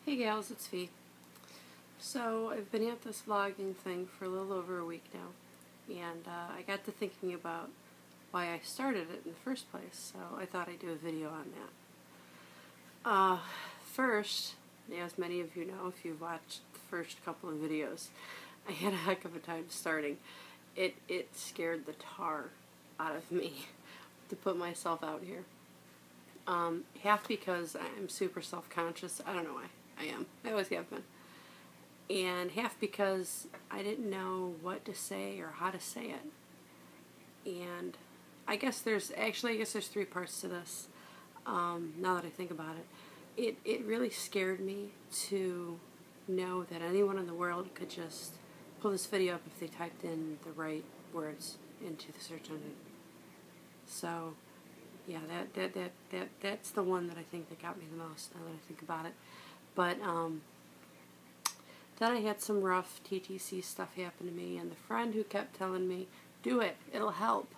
Hey gals, it's Fee. So I've been at this vlogging thing for a little over a week now, and I got to thinking about why I started it in the first place, so I thought I'd do a video on that. First, as many of you know, if you've watched the first couple of videos, I had a heck of a time starting. It scared the tar out of me to put myself out here. Half because I'm super self-conscious. I don't know why. I am. I always have been. And half because I didn't know what to say or how to say it. And I guess there's three parts to this. Now that I think about it, it really scared me to know that anyone in the world could just pull this video up if they typed in the right words into the search engine. So yeah, that's the one that I think that got me the most, now that I think about it. But then I had some rough TTC stuff happen to me, and the friend who kept telling me, do it, it'll help,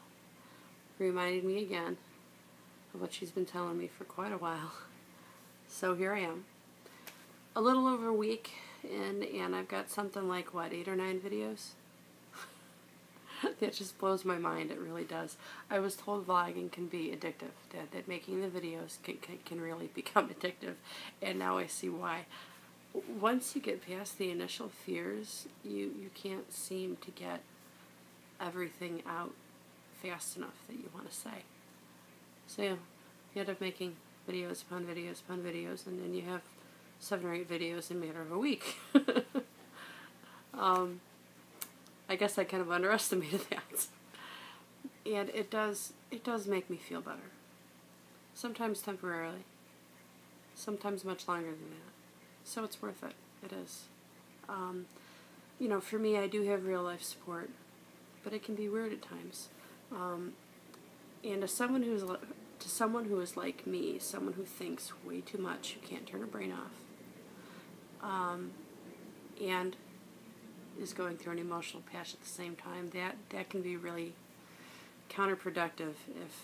reminded me again of what she's been telling me for quite a while. So here I am, a little over a week in, and I've got something like, what, 8 or 9 videos? That just blows my mind. It really does. I was told vlogging can be addictive, that making the videos can really become addictive, and now I see why. Once you get past the initial fears, you can't seem to get everything out fast enough that you want to say. So yeah, you end up making videos upon videos upon videos, and then you have 7 or 8 videos in a matter of a week. I guess I kind of underestimated that. And it does make me feel better. Sometimes temporarily. Sometimes much longer than that. So it's worth it. It is. You know, for me, I do have real life support, but it can be weird at times. And to someone who is like me, someone who thinks way too much, who can't turn her brain off, and is going through an emotional patch at the same time, that can be really counterproductive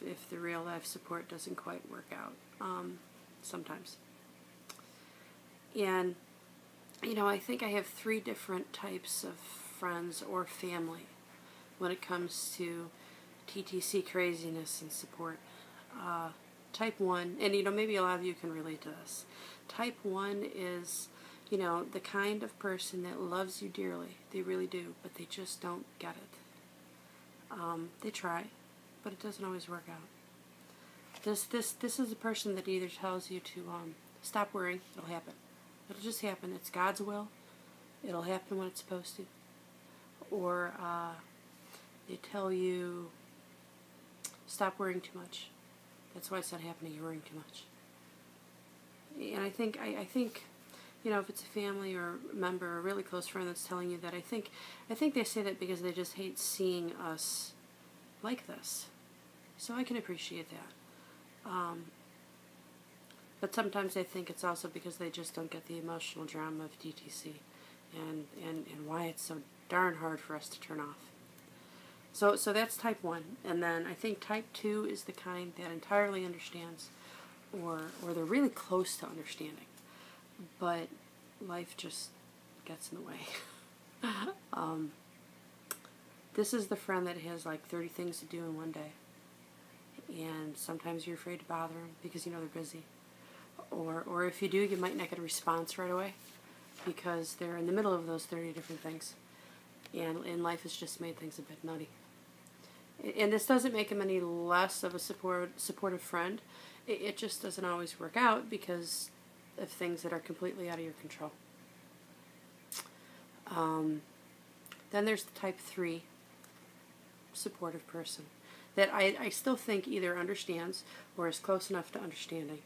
if the real life support doesn't quite work out, sometimes. And, you know, I think I have 3 different types of friends or family when it comes to TTC craziness and support. Type 1, and you know, maybe a lot of you can relate to this. Type 1 is, you know, the kind of person that loves you dearly. They really do, but they just don't get it. They try, but it doesn't always work out. This is a person that either tells you to stop worrying, it'll happen. It'll just happen. It's God's will. It'll happen when it's supposed to. Or they tell you, stop worrying too much. That's why it's not happening. You're worrying too much. And I think, you know, if it's a family or a member or a really close friend that's telling you that, I think they say that because they just hate seeing us like this. So I can appreciate that. But sometimes I think it's also because they just don't get the emotional drama of TTC and why it's so darn hard for us to turn off. So that's type 1. And then I think type 2 is the kind that entirely understands, or they're really close to understanding, but life just gets in the way. This is the friend that has like 30 things to do in one day, and sometimes you're afraid to bother them because you know they're busy. Or if you do, you might not get a response right away because they're in the middle of those 30 different things. And life has just made things a bit nutty. And this doesn't make him any less of a supportive friend. It just doesn't always work out because of things that are completely out of your control. Then there's the type 3 supportive person that I still think either understands or is close enough to understanding.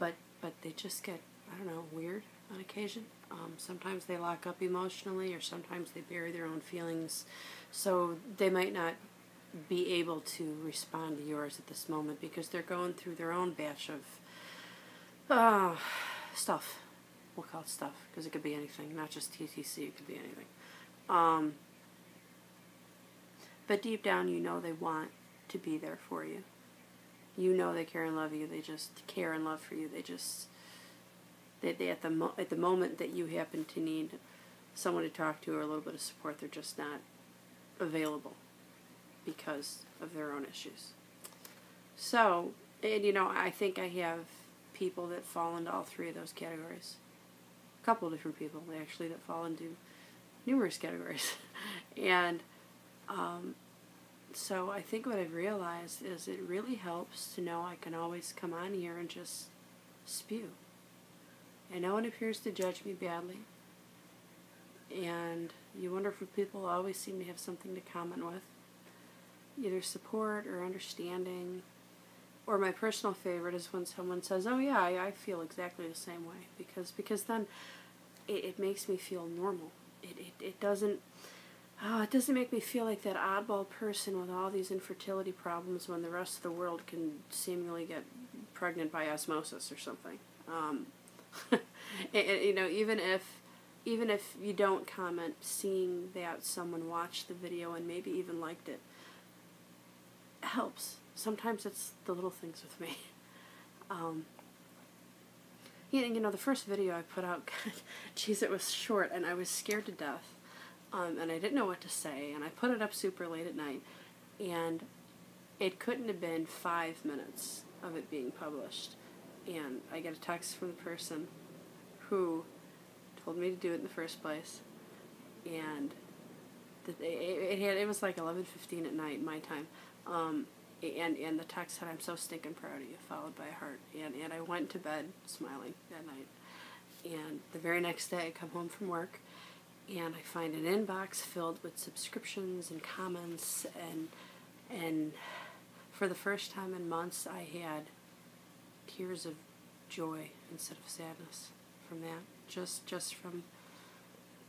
But they just get, I don't know, weird on occasion. Sometimes they lock up emotionally, or sometimes they bury their own feelings, so they might not be able to respond to yours at this moment because they're going through their own batch of stuff. We'll call it stuff because it could be anything, not just TTC, it could be anything. But deep down you know they want to be there for you. You know they care and love you. They just care and love for you. They just They at the moment that you happen to need someone to talk to or a little bit of support, they're just not available because of their own issues. So, and I think I have people that fall into all three of those categories. A couple of different people, actually, that fall into numerous categories. And so I think what I've realized is it really helps to know I can always come on here and just spew. And no one appears to judge me badly. And you wonder if people always seem to have something to comment with. Either support or understanding. Or my personal favorite is when someone says, oh yeah, I feel exactly the same way. Because then it makes me feel normal. It doesn't make me feel like that oddball person with all these infertility problems when the rest of the world can seemingly get pregnant by osmosis or something. Even if you don't comment, seeing that someone watched the video and maybe even liked it helps. Sometimes it's the little things with me. The first video I put out, geez, it was short and I was scared to death. And I didn't know what to say, and I put it up super late at night, and it couldn't have been 5 minutes of it being published. And I get a text from the person who told me to do it in the first place, and it was like 11:15 at night, my time, and the text said, "I'm so stinking proud of you," followed by a heart, and I went to bed smiling that night. And the very next day I come home from work, and I find an inbox filled with subscriptions and comments, and for the first time in months I had tears of joy instead of sadness from that, just from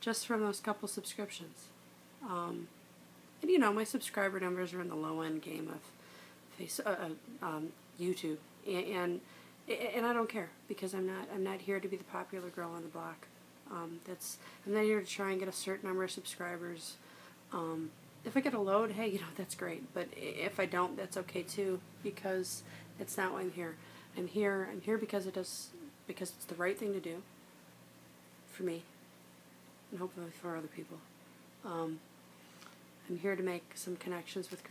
those couple subscriptions. And my subscriber numbers are in the low end game of YouTube, and I don't care, because I'm not here to be the popular girl on the block. I'm not here to try and get a certain number of subscribers. If I get a load, hey, that's great. But if I don't, that's okay too, because it's not why I'm here. I'm here because it's the right thing to do for me, and hopefully for other people. I'm here to make some connections with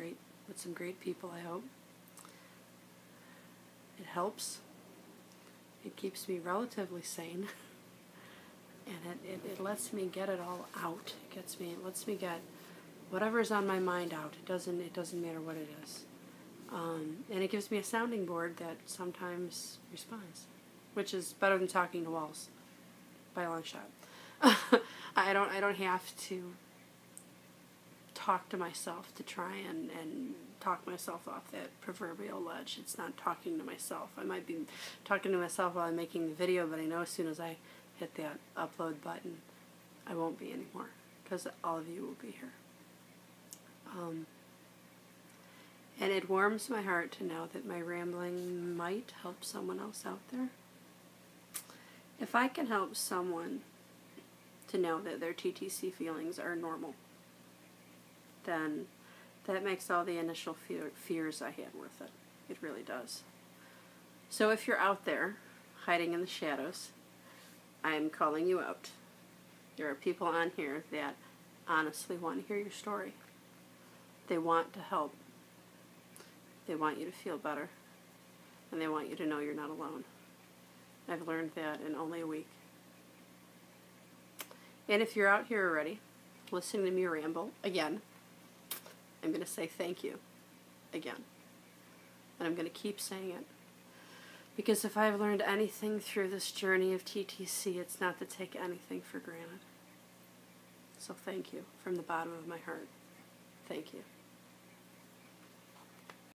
some great people, I hope. It helps. It keeps me relatively sane. And it lets me get it all out. It lets me get whatever's on my mind out. It doesn't matter what it is. And it gives me a sounding board that sometimes responds, which is better than talking to walls by a long shot. I don't have to talk to myself to try and talk myself off that proverbial ledge. It's not talking to myself. I might be talking to myself while I'm making the video, but I know as soon as I hit that upload button, I won't be anymore, because all of you will be here. And it warms my heart to know that my rambling might help someone else out there. If I can help someone to know that their TTC feelings are normal, then that makes all the initial fears I had worth it. It really does. So if you're out there, hiding in the shadows, I'm calling you out. There are people on here that honestly want to hear your story. They want to help. They want you to feel better. And they want you to know you're not alone. I've learned that in only a week. And if you're out here already, listening to me ramble again, I'm going to say thank you again. And I'm going to keep saying it. Because if I've learned anything through this journey of TTC, it's not to take anything for granted. So thank you from the bottom of my heart. Thank you.